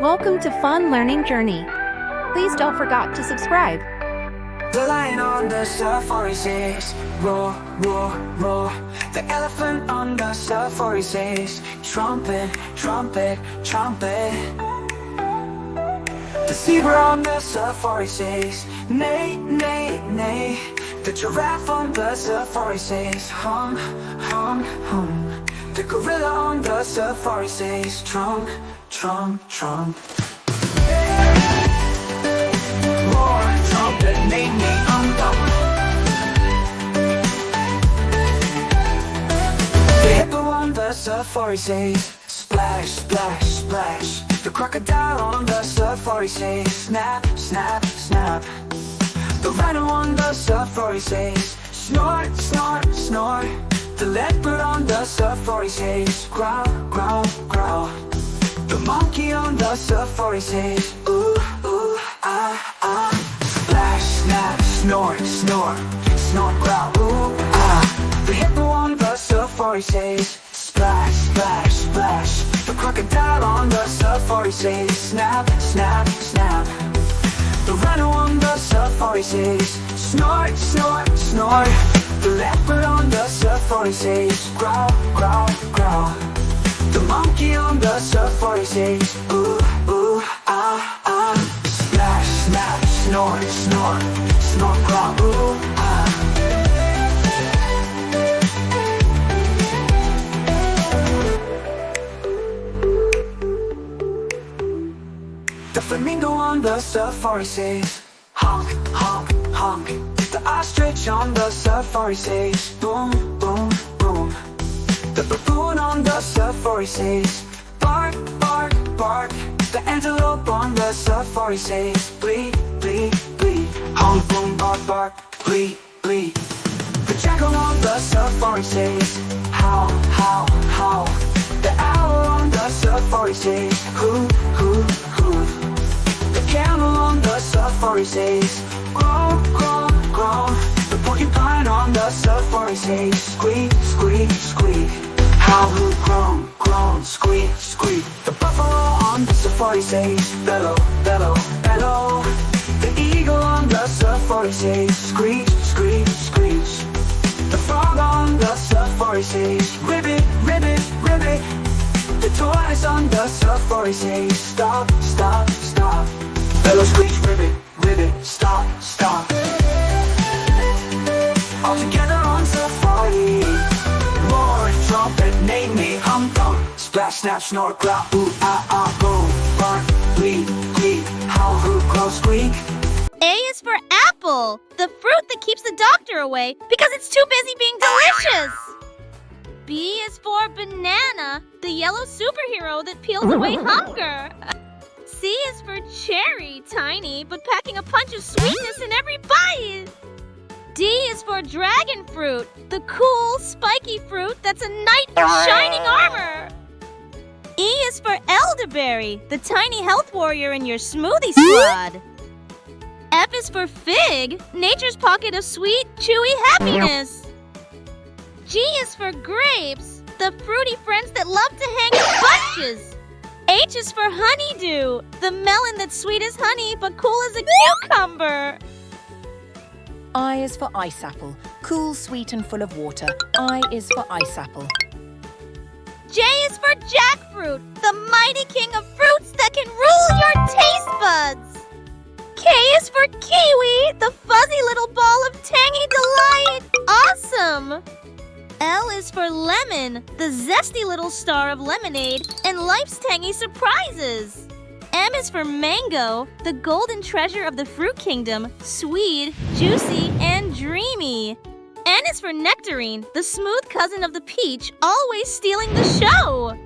Welcome to Fun Learning Journey. Please don't forget to subscribe. The lion on the safari says, roar, roar, roar. The elephant on the safari says, trumpet, trumpet, trumpet. The zebra on the safari says, neigh, neigh, neigh. The giraffe on the safari says, hum, hum, hum. The gorilla on the safari says, trump, trump, trump. Roar, trumpet, neigh, neigh, dum. The hippo on the safari says, splash, splash, splash. The crocodile on the safari says, snap, snap, snap. The rhino on the safari says, snort, snort, snort. The leopard on the safari says, growl, growl, growl. The monkey on the safari says, ooh, ooh, ah, ah. Splash, snap, snort, snort, snort, growl, ooh, ah. The hippo on the safari says, splash, splash, splash. The crocodile on the safari says, snap, snap, snap. The rhino on the safari says, snort, snort, snort. The leopard on the safari says, growl, growl, growl. The monkey on the safari says, ooh, ooh, ah, ah. Splash, snap, snort, snort, snort, growl, ooh, ah. The flamingo on the safari says, honk, honk, honk. The ostrich on the safari says, boom, boom, boom. The baboon on the safari says, bark, bark, bark. The antelope on the safari says, bleat, bleat, bleat. Honk, boom, bark, bark, bleat, bleat. The jackal on the safari says, howl, howl, howl. The owl on the safari says, hoot, hoot, hoot. The camel on the safari says, groan, groan, groan. The porcupine on the safari says, squeak, squeak, squeak. Howl, hoot, groan, groan, squeak, squeak. The buffalo on the safari says, bellow, bellow, bellow. The eagle on the safari says, screech, screech, screech. The frog on the safari says, ribbit, ribbit, ribbit. The tortoise on the safari says, stop, stop, stop. Bellow, screech, ribbit, ribbit, stop, stop. All together on safari. Roar, trumpet, neigh, neigh, hum, dum. Splash, snap, snort, growl, ooh, ah, ah, boom. Bark, bleat, bleat, howl, hoot, crow, squeak. A is for apple, the fruit that keeps the doctor away because it's too busy being delicious. B is for banana, the yellow superhero that peels away hunger. C is for cherry, tiny, but packing a punch of sweetness in every bite. D is for dragon fruit, the cool, spiky fruit that's a knight in shining armor. E is for elderberry, the tiny health warrior in your smoothie squad. F is for fig, nature's pocket of sweet, chewy happiness. G is for grapes, the fruity friends that love to hang in bunches. H is for honeydew, the melon that's sweet as honey but cool as a cucumber. I is for ice apple, cool, sweet and full of water. I is for ice apple. J is for jackfruit, the mighty king of fruits that can rule your taste buds. K is for kiwi, the fuzzy little ball of tangy delight. Awesome! L is for lemon, the zesty little star of lemonade and life's tangy surprises. M is for mango, the golden treasure of the fruit kingdom, sweet, juicy, and dreamy. N is for nectarine, the smooth cousin of the peach, always stealing the show.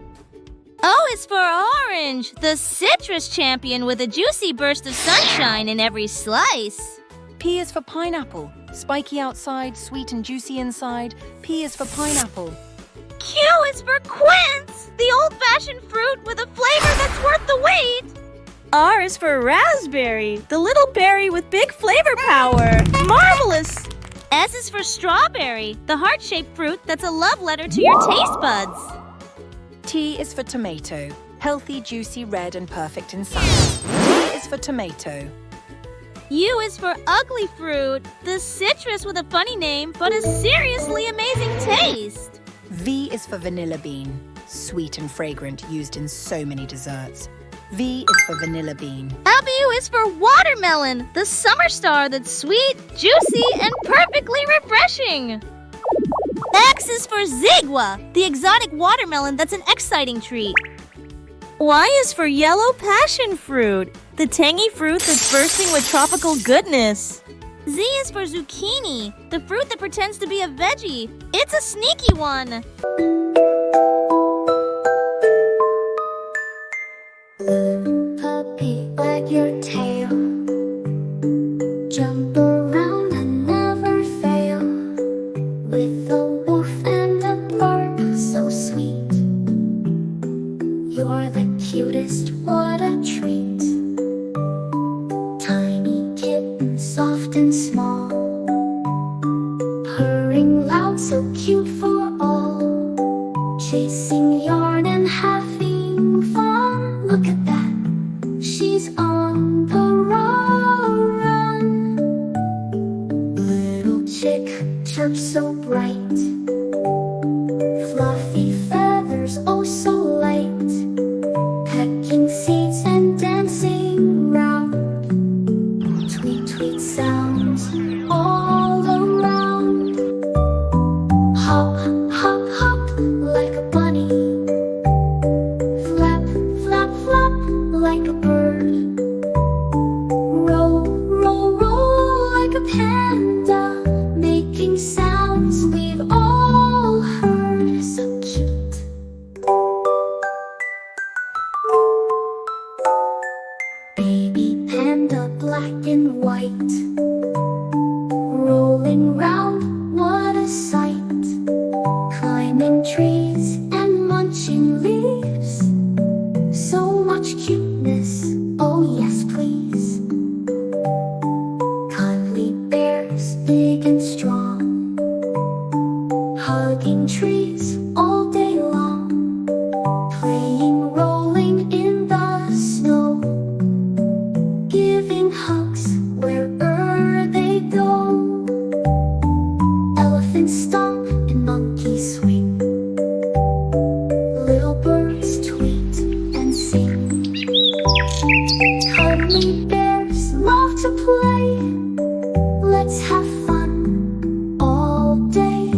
O is for orange, the citrus champion with a juicy burst of sunshine in every slice. P is for pineapple, spiky outside, sweet and juicy inside. P is for pineapple. Q is for quince, the old-fashioned fruit with a flavor that's worth the wait. R is for raspberry, the little berry with big flavor power. Marvelous! S is for strawberry, the heart-shaped fruit that's a love letter to your taste buds. T is for tomato, healthy, juicy, red, and perfect in salad. T is for tomato. U is for ugly fruit, the citrus with a funny name but a seriously amazing taste. V is for vanilla bean, sweet and fragrant, used in so many desserts. V is for vanilla bean. W is for watermelon, the summer star that's sweet, juicy, and perfectly refreshing. X is for zigua, the exotic watermelon that's an exciting treat. Y is for yellow passion fruit, the tangy fruit that's bursting with tropical goodness. Z is for zucchini, the fruit that pretends to be a veggie. It's a sneaky one. Puppy, wag your tail. Jump around and never fail. With a wolf and a bark so sweet. You're the cutest, what a treat. Tiny kitten, soft and small. Purring loud, so cute for all. Chasing yarn and having fun. Look at that, she's on the run. Little chick chirps so bright. Fluffy feathers, oh so light. Pecking seeds and dancing round. Tweet, tweet sounds all around. Hop, hop, hop, like a bunny. Flap, flap, flap, like a bird. Roll, roll, roll, like a panda. Making sounds we've all heard. So cute. Baby panda, black and white. Rolling round, what a sight. Climbing trees and munching leaves. So much cuteness, oh yes please. Cuddly bears, big and strong. Hugging trees all day long. Playing, rolling in the snow. Giving hugs wherever they go. Elephants stomp and monkeys swing. Little birds tweet and sing. Cuddly bears love to play. Let's have fun all day.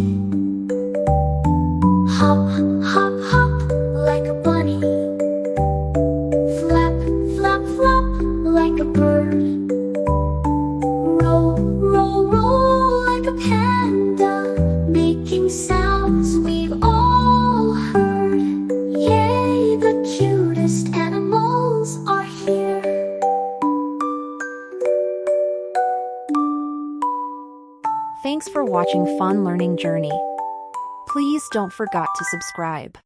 Hop, hop, hop, like a bunny. Flap, flap, flap, like a bird. Roll, roll, roll, like a panda. Making sounds we've all heard. Yay, the cutest animals are here. Thanks for watching Fun Learning Journey. Please don't forget to subscribe.